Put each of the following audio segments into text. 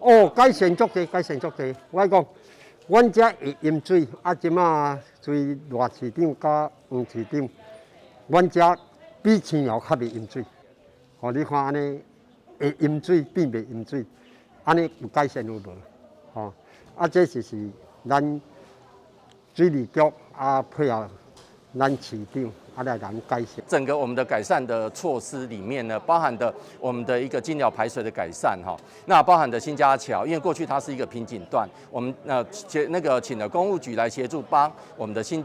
哦，改善足多，改善足多。我讲，阮遮会饮水，即马水热市场甲黄市场，阮遮比青寮较袂饮水。哦，你看安尼会饮水变袂饮水，安尼有改善有无？哦，这就是咱水利局配合咱市长。来改善整个我们的改善的措施里面呢，包含的我们的一个金寮排水的改善哈，那包含的新家桥，因为过去它是一个瓶颈段，我们请了公路局来协助帮我们的新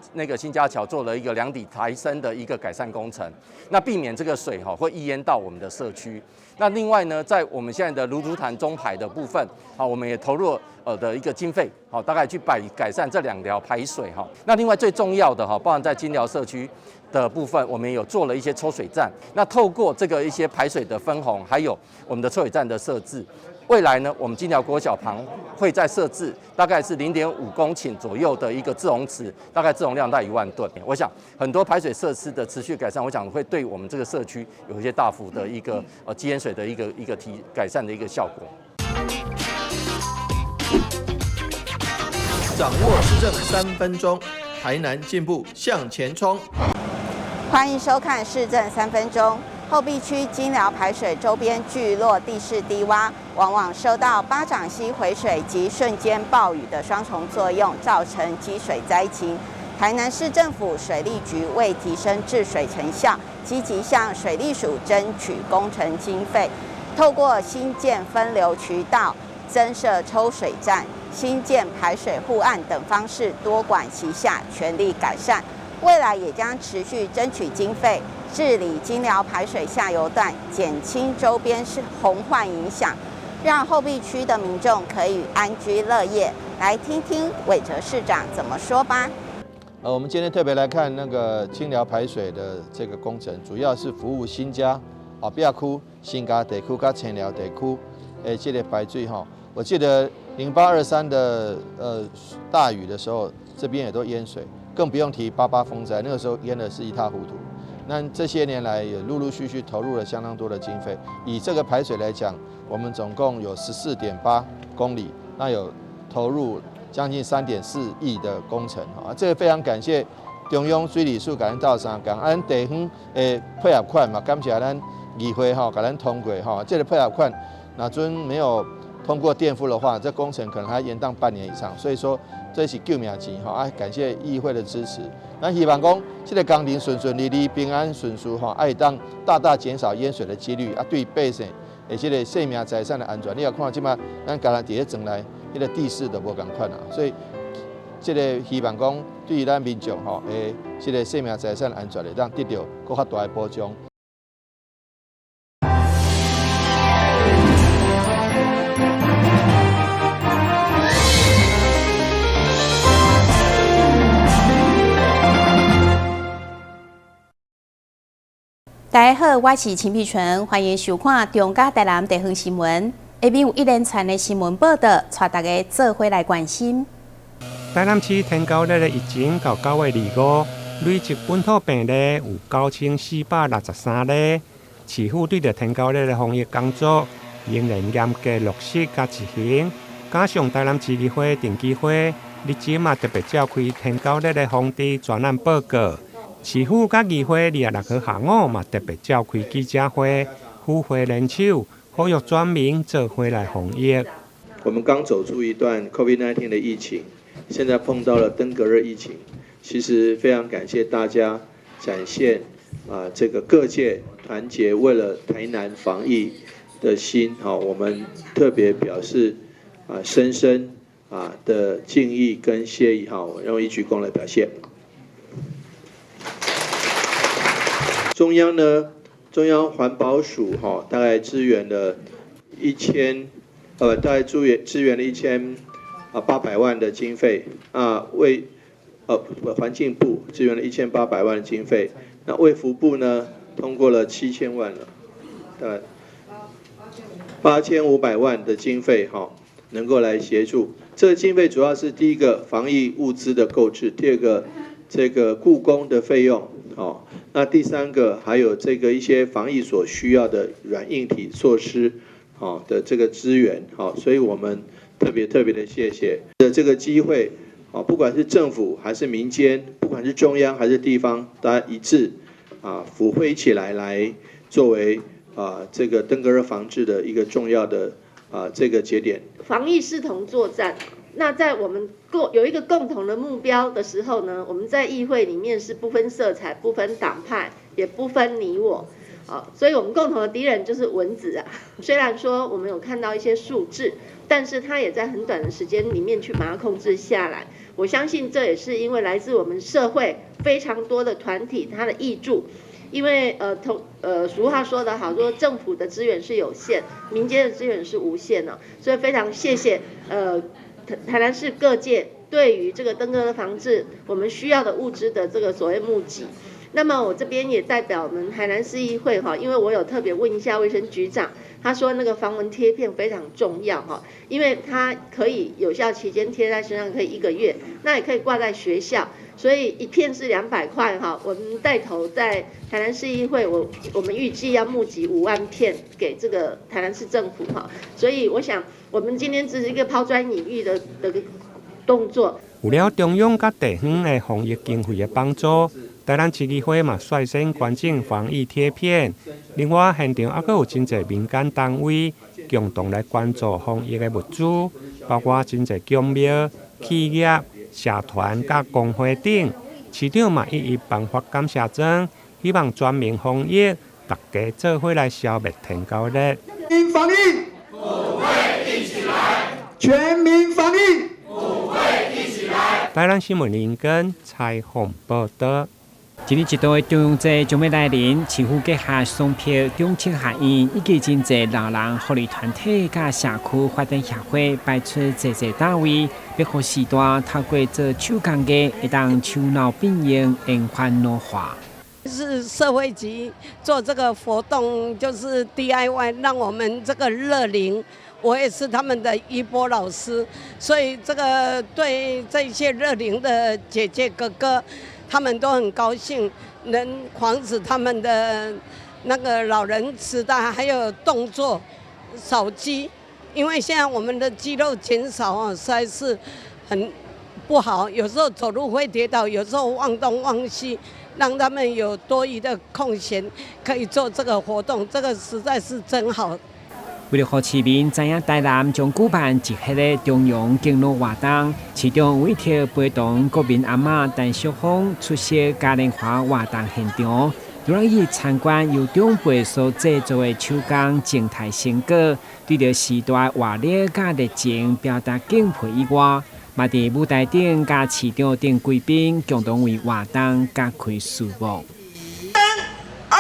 家桥做了一个2底抬升的一个改善工程，那避免这个水会溢淹到我们的社区。那另外呢，在我们现在的芦竹潭中排的部分，好，我们也投入的一个经费，好，大概去改善这2条排水哈。那另外最重要的哈，包含在金寮社区的部分，我们有做了一些抽水站。那透过这个一些排水的分洪，还有我们的抽水站的设置，未来呢，我们金寮国小旁会再设置大概是0.5公顷左右的一个自洪池，大概自洪量大1万吨。我想很多排水设施的持续改善，我想会对我们这个社区有一些大幅的一个积淹水的一个改善的一个效果。掌握施政3分钟，台南进步向前冲。欢迎收看市政3分钟。后壁区金寮排水周边聚落地势低洼，往往受到巴掌溪回水及瞬间暴雨的双重作用，造成积水灾情。台南市政府水利局为提升治水成效，积极向水利署争取工程经费，透过新建分流渠道、增设抽水站、新建排水护岸等方式，多管齐下，全力改善。未来也将持续争取经费，治理金寮排水下游段，减轻周边洪患影响，让后壁区的民众可以安居乐业。来听听韦哲市长怎么说吧。我们今天特别来看那个金寮排水的这个工程，主要是服务新家、后壁区、新家地区跟青寮地区，这个排水哈。我记得08、23的大雨的时候，这边也都淹水。更不用提88风灾，那个时候淹的是一塌糊涂。那这些年来也陆陆续续投入了相当多的经费。以这个排水来讲，我们总共有14.8公里，那有投入将近3.4亿的工程啊。这个非常感谢中央水利署，感恩到上，感恩地方的配合款嘛，感谢咱议会哈，给咱通过哈。这个配合款，那阵没有通过垫付的话，这工程可能还延宕半年以上。所以说。这是救命钱哈！感谢议会的支持。那希望讲这个工程顺顺利利、平安顺遂哈，会当大大减少淹水的几率啊，对百姓的这个生命财产的安全。你要看即马咱家人伫咧庄内，迄个地势都无共款啊，所以这个希望讲对于咱民众吼，这个生命财产安全会当得到更较大的保障。大家好，我是陈碧纯，欢迎收看中嘉台南地方新闻。下面有一连串的新闻报道，带大家做伙来关心。台南市天狗日的疫情到9月25，累计本土病例有9463例。市府对着天狗日的防疫工作仍然严格落实甲执行，加上台南市议会定期会日前嘛特别召开天狗日的防治专案报告。市府甲议会26号下午嘛特别召开记者会，呼会联手，呼吁全民做伙来防疫。我们刚走出一段 COVID-19 的疫情，现在碰到了登革热疫情，其实非常感谢大家展现这个各界团结为了台南防疫的心，我们特别表示深深的敬意跟谢意，我用一鞠躬来表现。中央呢，中央环保署大概支援了大概支援了1800万的经费为环境部支援了1800万的经费，那卫福部呢通过了7000万了，大概8500万的经费能够来协助。这个经费主要是第一个防疫物资的购置，第二个这个雇工的费用，那第三个还有这个一些防疫所需要的软硬体措施，的这个资源，所以我们特别的谢谢这个机会，不管是政府还是民间，不管是中央还是地方，大家一致抚会起来作为这个登革热防治的一个重要的这个节点。防疫视同作战，那在我们有一个共同的目标的时候呢，我们在议会里面是不分色彩、不分党派，也不分你我。所以我们共同的敌人就是蚊子啊。虽然说我们有看到一些数字，但是它也在很短的时间里面去把它控制下来。我相信这也是因为来自我们社会非常多的团体它的挹注。因为俗话说得好，说政府的资源是有限，民间的资源是无限的，所以非常谢谢台南市各界对于这个登革热防治我们需要的物资的这个所谓募集。那么我这边也代表我们台南市议会因为我有特别问一下卫生局长，他说那个防蚊贴片非常重要因为它可以有效期间贴在身上可以1个月，那也可以挂在学校，所以一片是200块我们带头在台南市议会，我们预计要募集5万片给这个台南市政府所以我想我们今天只是一个抛砖引玉的动作。有了中央甲地方的防疫经费的帮助，台南市议会嘛率先捐赠防疫贴片。另外，现场还佫有真侪民间单位共同来关注防疫的物资，包括真侪公庙、企业、社团甲工会等。市长嘛一一颁发感谢状，希望全民防疫，大家做伙来消灭天高热。全民防疫，虎会一起来！全民防疫，虎会一起来！台南新闻林根采访报道。一日一度的中央节将要来临，市府结合送票、中青学院以及真侪老人福利团体甲社区发展协会摆出侪单位，要让时代透过做手工艺，会当手脑并用，延缓老化。是社会局做这个活动，就是 DIY， 让我们这个乐龄。我也是他们的衣钵老师，所以这个对这些乐龄的姐姐哥哥，他们都很高兴，能防止他们的那个老人痴呆，还有动作少肌，因为现在我们的肌肉减少实在是很不好，有时候走路会跌倒，有时候忘东忘西，让他们有多余的空闲可以做这个活动，这个实在是真好。为了让市民知影台南将举办一系列中央敬老活动，市长委托陪同国民阿嬷陈淑芳出席嘉年华活动现场，让伊参观由长辈所制作的手工静态成果，对着时代活力甲热情表达敬佩以外，嘛伫舞台顶甲市长等贵宾共同为活动加开序幕。3、2、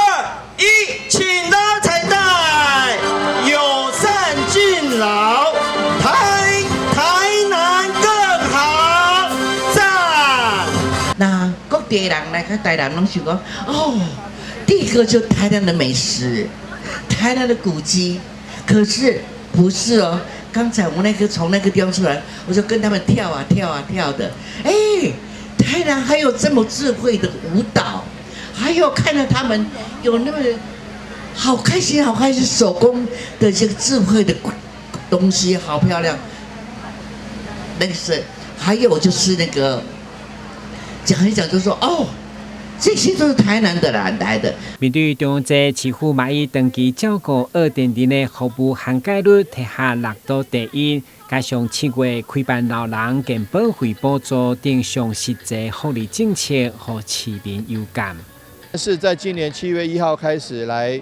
1，请拉彩带，友善敬老，台南更好，赞！那各地人来看台南，拢想讲第一个就台南的美食，台南的古迹，可是不是哦。刚才我们从那个地方出来，我就跟他们跳啊跳啊跳的，台南还有这么智慧的舞蹈，还有看到他们有那么好开心手工的这个智慧的东西，好漂亮。那个是，还有就是那个讲一讲，就说这些都是台南的人来的。面对中央节，市府嘛以长期照顾2.0的服务涵盖率摕下6都第1，加上7月开办老人健保费补助等上实际福利政策，让市民有感。是在今年7月1号开始来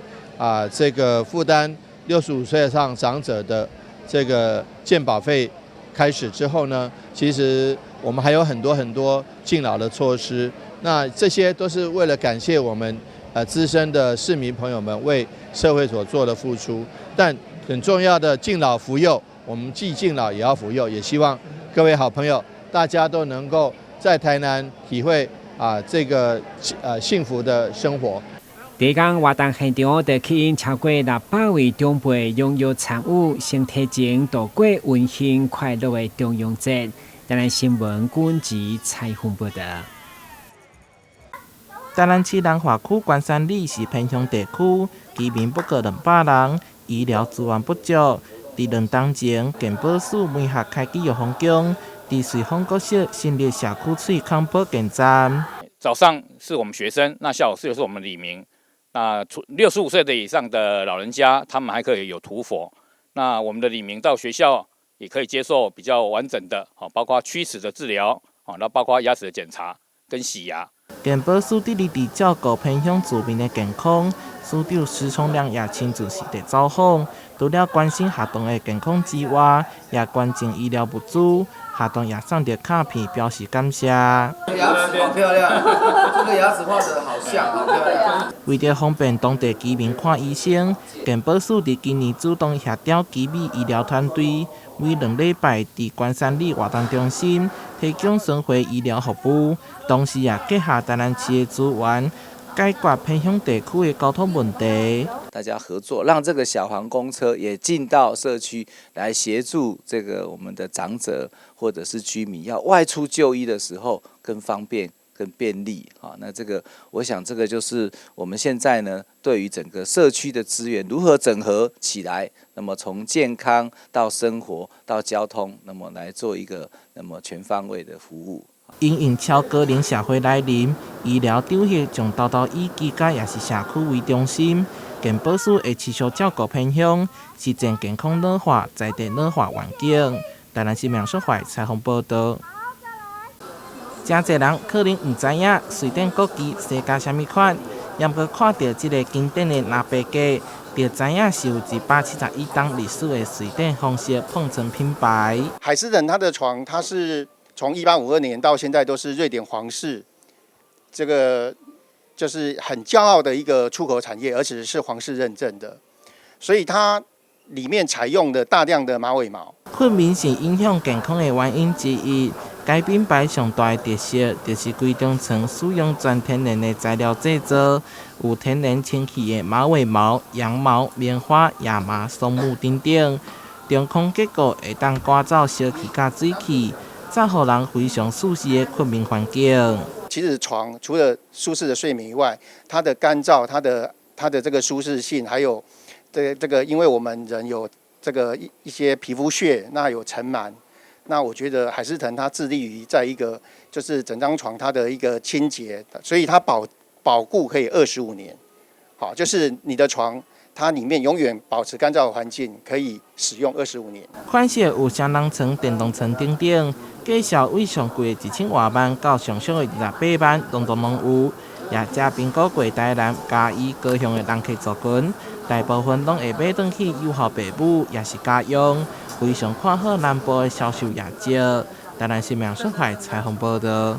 这个负担65岁以上长者的这个健保费开始之后呢，其实我们还有很多敬老的措施。那这些都是为了感谢我们资深的市民朋友们为社会所做的付出。但很重要的敬老扶幼，我们既敬老也要扶幼，也希望各位好朋友大家都能够在台南体会这个幸福的生活。第一天活动现场就吸引超过600位长辈踊跃参与，先提前度过温馨快乐的中央节。台南新闻军集采访报道。台南市南华区关山里是偏乡地区，居民不过200人，医疗资源不足。伫2天前，健保署每学开启药房宫，伫瑞丰国小新立社区喙康保健站。早上是我们学生，那下午就是我们里民。那65岁的以上的老人家，他们还可以有涂氟。那我们的里民到学校也可以接受比较完整的，包括龋齿的治疗，那包括牙齿的检查跟洗牙。健保署致力伫照顾偏乡居民的健康，署长施聪亮也亲自实地走访，除了关心学童的健康之外，也关心医疗物资。学童也送着卡片表示感谢。牙齿好漂亮，这个牙齿画得好像，好漂亮。为了方便当地居民看医生，健保署伫今年主动协调居民医疗团队，每2礼拜伫关山里活动中心提供巡回医疗服务，同时也结合台南市的资源，解决偏乡地区的交通问题。大家合作，让这个小黄公车也进到社区来协助这个我们的长者或者是居民要外出就医的时候更方便、更便利。好，那这个我想这个就是我们现在呢对于整个社区的资源如何整合起来，那么从健康到生活到交通，那么来做一个全方位的服务。因应超高龄社会来临，医疗场域将豆豆以居家也是社区为中心。健保署会持续照顾偏乡，实践健康老化、在地老化环境。台南市民社会采访报道。真侪人可能唔知影水电国旗是加什么款，也过看到这个经典的腊八架，就知影是有171档历史的水电方式碰成品牌。海狮人他的床，它是从1852年到现在都是瑞典皇室这个。就是很骄傲的一个出口产业，而且是皇室认证的，所以它里面采用的大量的马尾毛。困眠是影响健康的原因之一。该品牌上大的特色就是规中层使用全天然的材料制作，有天然清气的马尾毛、羊毛、棉花、亚麻、松木等等，中空结构会当赶走烧气甲水气，造予人非常舒适的困眠环境。其实床除了舒适的睡眠以外，它的干燥、它的这个舒适性，还有这个，因为我们人有这个一些皮肤屑，那有尘螨，那我觉得海狮藤它致力于在一个就是整张床它的一个清洁，所以它保固可以25年。好，就是你的床它里面永远保持干燥的环境，可以使用25年。款式有双人床、电动床等等。介绍为上贵的1000多万到上俗的28万，拢有。也嘉宾过过台南、嘉义、高雄的人客族群，大部分拢会买转去友好父母，也是家用，非常看好南部的销售业绩。台南市民社会采访报道。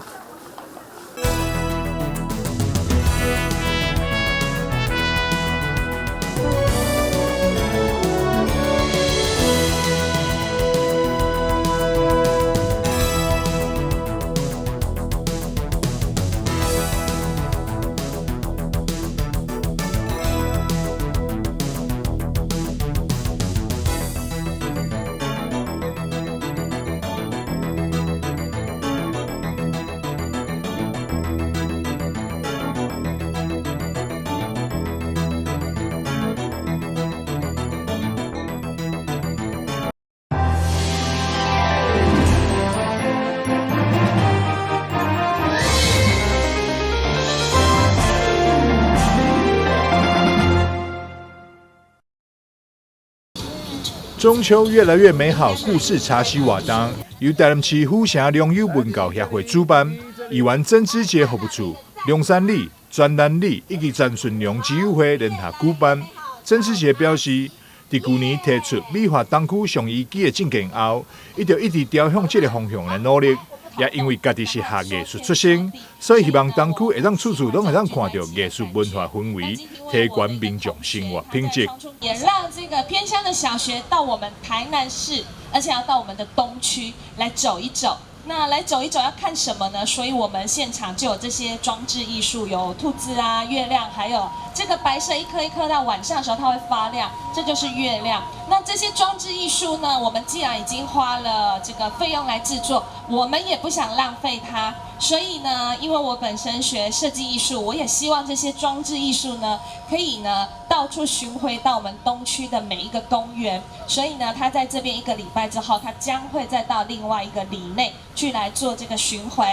中秋越来越美好，故事茶席活动由台南市府城良友文教协会主办，议员曾之杰服务处、龙山里、专栏里以及陈顺良基友会联合举办。曾之杰表示，在去年提出美化东区上遗迹的证件后，一直朝向这个方向来努力。也因为家己是学艺术出身，所以希望东区会当处处拢会当看到艺术文化氛围，提高民众生活品质。也让这个偏乡的小学到我们台南市，而且要到我们的东区来走一走。那来走一走要看什么呢？所以我们现场就有这些装置艺术，有兔子啊、月亮，还有这个白色一颗一颗，到晚上的时候它会发亮，这就是月亮。那这些装置艺术呢，我们既然已经花了这个费用来制作，我们也不想浪费它，所以呢，因为我本身学设计艺术，我也希望这些装置艺术呢，可以呢到处巡回到我们东区的每一个公园。所以呢，他在这边1个礼拜之后，他将会再到另外一个里内去来做这个巡回。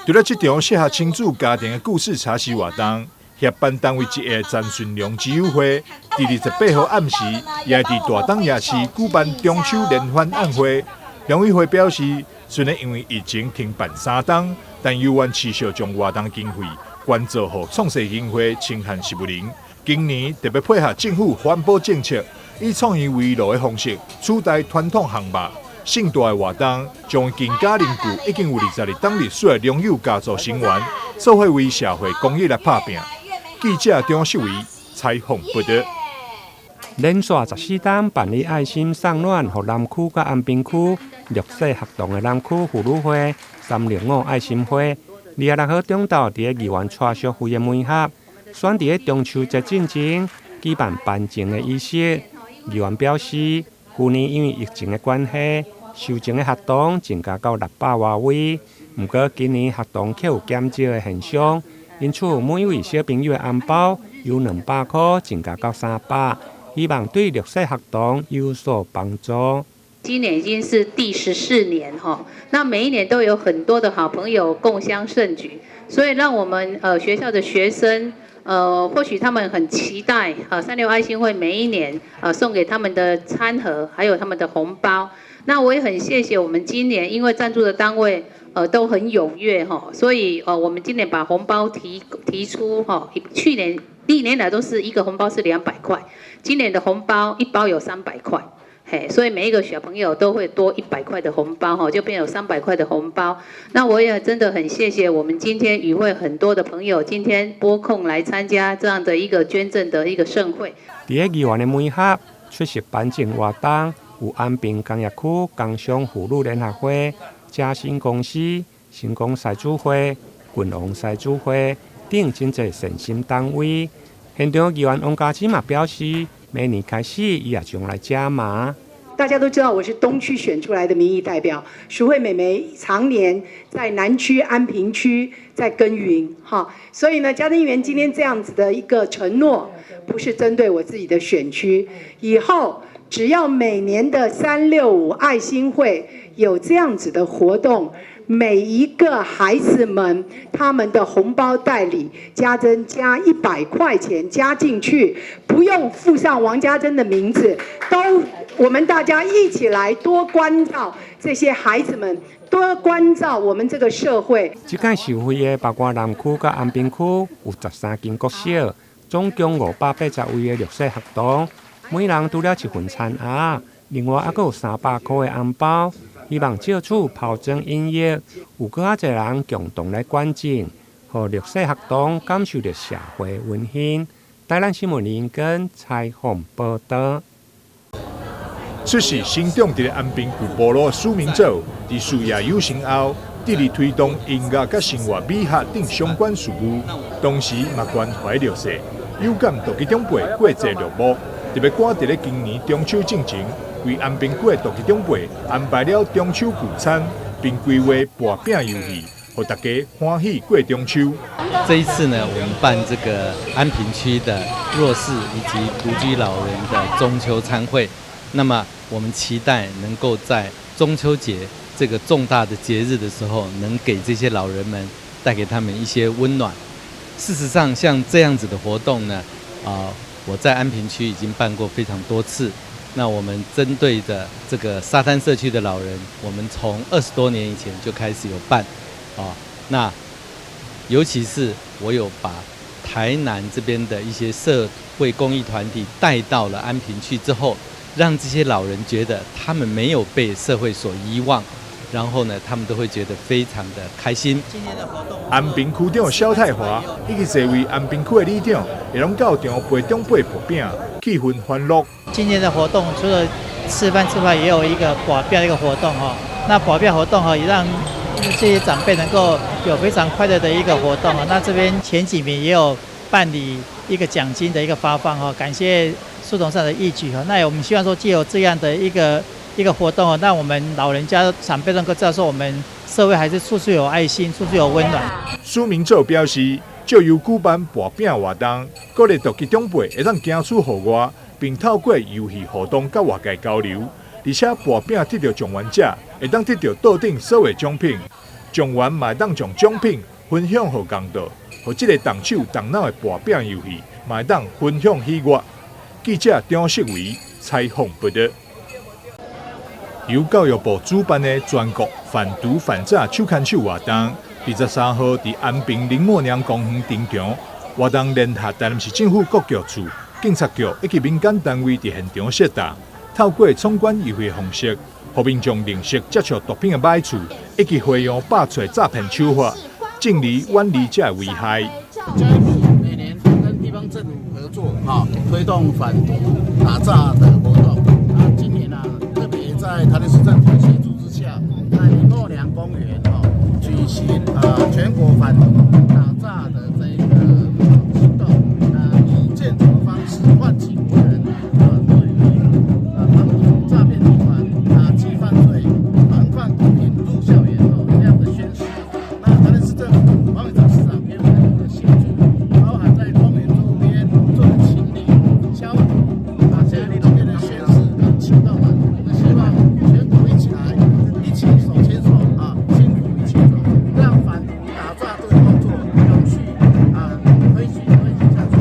除了这场适合亲子家庭的故事茶席活动，协办单位一个陈顺良之友会，在28号暗时，也在大东夜市举办中秋联欢晚会。农委会表示，虽然因为疫情停办3天，但有愿持续将活动经费捐助予创世协会清汉食物林。今年特别配合政府环保政策，以创意围炉的方式取代传统项目。盛大的活动将近家邻居已经有22档历史的农友家族成员，做伙为社会公益来打拼。记者张秀维采访报道。连续14档办理爱心送暖，予南区甲安平区弱势学童的南区妇女会305爱心会，26号中昼伫个议员蔡淑慧的门盒，选伫个中秋节进前举办办证的仪式。议员表示，去年因为疫情的关系，收证的学童增加到600多位，不过今年学童却有减少的现象，因此每一位小朋友的红包由200块增加到300。希望对弱势学童有所帮助。今年已经是第14年哈，那每一年都有很多的好朋友共襄盛举，所以让我们学校的学生或许他们很期待365爱心会每一年送给他们的餐盒，还有他们的红包。那我也很谢谢我们今年因为赞助的单位都很踊跃哈，所以我们今年把红包提出哈，去年历年来都是一个红包是200块，今年的红包一包有300块，嘿，所以每一个小朋友都会多100块的红包哈，就变有300块的红包。那我也真的很谢谢我们今天与会很多的朋友，今天拨空来参加这样的一个捐赠的一个盛会。伫个议员的门盒出席颁证活动，有安平工业区工商妇女联合会、嘉兴公司、成功赛主会、群王赛主会等真侪善心单位。现场议员王家芝嘛表示，明年开始伊也将来加码。大家都知道我是东区选出来的民意代表，淑慧妹妹常年在南区安平区在耕耘，所以呢，嘉登议员今天这样子的一个承诺，不是针对我自己的选区，以后只要每年的365爱心会有这样子的活动，每一个孩子们他们的红包袋里，家珍加100块钱加进去，不用附上王家珍的名字，都我们大家一起来多关照这些孩子们，多关照我们这个社会。这届受惠的包括南区和安平区有13间国小，总共580位的弱势学童，每人除了1份餐盒，另外还有300块的红包。希望借此抛砖引玉，有更加侪人共同来关注，和弱势学童感受到社会温馨。台南新闻林根采访报道。出席新长伫安平区部落苏明组，伫事业有成后，致力推动音乐甲生活美学等相关事务，同时嘛关怀弱势，有感独基长辈过节落幕，特别赶伫咧今年中秋进前。为安平区的独基长辈安排了中秋聚餐，并规划拔饼游戏，让大家欢喜过中秋。这一次呢，我们办这个安平区的弱势以及独居老人的中秋餐会。那么，我们期待能够在中秋节这个重大的节日的时候，能给这些老人们带给他们一些温暖。事实上，像这样子的活动呢，我在安平区已经办过非常多次。那我们针对的这个沙滩社区的老人，我们从20多年以前就开始有办，那尤其是我有把台南这边的一些社会公益团体带到了安平去之后，让这些老人觉得他们没有被社会所遗忘，然后呢，他们都会觉得非常的开心。今年的活动，安平区长萧泰华以及这位安平区的里长，也拢到场陪长辈拔饼，气氛欢乐。今年的活动除了吃饭之外，也有一个拔饼的一个活动哈。那拔饼活动哈，也让这些长辈能够有非常快乐的一个活动哈。那这边前几名也有办理一个奖金的一个发放哈，感谢树董上的义举哈。那我们希望说，藉由这样的一个活动哦，让我们老人家长辈能够知道说，我们社会还是处处有爱心，处处有温暖。苏明宙表示，借由举办博饼活动，鼓励各级长辈会当行出户外，并透过游戏互动甲外界交流。而且博饼得到状元者会当得到桌顶所有奖品，状元嘛会当将奖品分享给公道，和这个动手动脑的博饼游戏嘛会当分享喜悦。记者张世伟采访报道。由教育部主办的全国反毒反诈手牵手活动，23号在安平林默娘公园登场。活动联合台南市政府各局处、警察局以及民间单位在现场设达，透过闯关游戏方式，让民众认识接触毒品的歹处，以及培养拔除诈骗手法，尽力远离这危害。每年跟地方政府合作，推动反毒打诈的活动。今年特别在台南市政府协助之下，在林默娘公园举行全国反毒打诈的这个行动，以建筑的方式唤起国人对于防堵诈骗集团、打击犯罪、防范毒品入校园这样的宣示。那台南市政府王委长市长给我们很多的协助，包含在公园周边做清理、消毒，这些里面的宣示跟启动我们希望全国一起来，一起手牵手幸福一起走，让反毒打诈这个工作永续推行下去。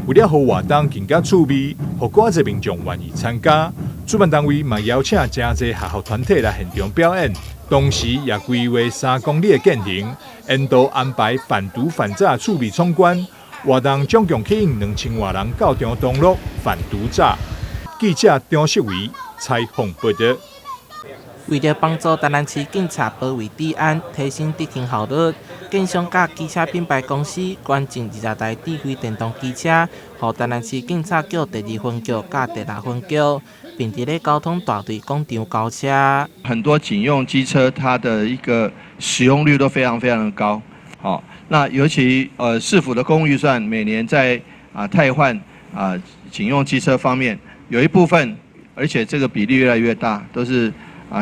为了让活动更加趣味，让更多民众愿意参加，主办单位嘛邀请真侪学校团体来现场表演，同时也规划3公里的健行，沿途安排反毒反诈趣味闯关。活动总共吸引2000多人到场登录反毒诈。记者张世伟采访报道。为了帮助台南市警察保卫治安，提升执勤效率，建商甲机车品牌公司捐赠20台智慧电动机车，予台南市警察局第2分局甲第6分局，并伫咧交通大队广场交车。很多警用机车，它的一个使用率都非常的高。好，那尤其市府的公共预算每年在汰换警用机车方面，有一部分，而且这个比例越来越大，都是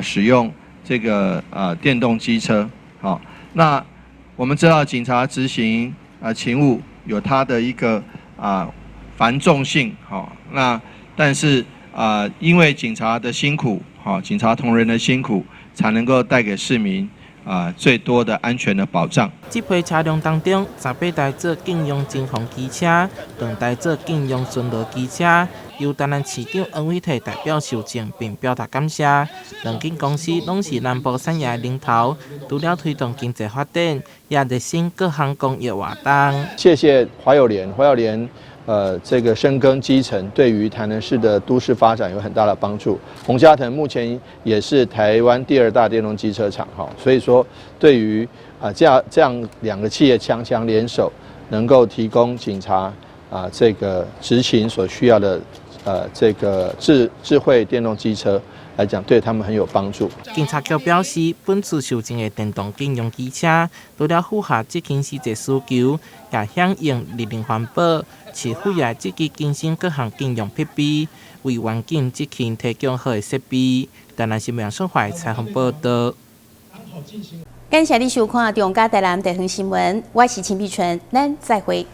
使用这个电动机车。好，那我们知道警察执行勤务有它的一个繁重性。好，那但是因为警察的辛苦，警察同仁的辛苦，才能够带给市民最多的安全的保障。这批车辆当中，18台做警用侦防机车，2台做警用巡逻机车。由台南市长王伟体代表受证并表达感谢。两间公司拢是南部产业领头，除了推动经济发展，也热心各项公益活动。谢谢华友联，这个深耕基层，对于台南市的都市发展有很大的帮助。洪嘉腾目前也是台湾第2大电动机车厂，所以说对于这样2个企业强强联手，能够提供警察这个执勤所需要的这个智慧电动机车来讲，对他们很有帮助。警察局表示，本次受赠的电动警用机车，除了符合执勤时节需求，也响应力量环保，市府也积极更新各项警用设备，为员警执勤提供好的设备。台南新闻社会采访报道。感谢你收看《中嘉台南地方新闻》，我是陈碧纯，咱再会。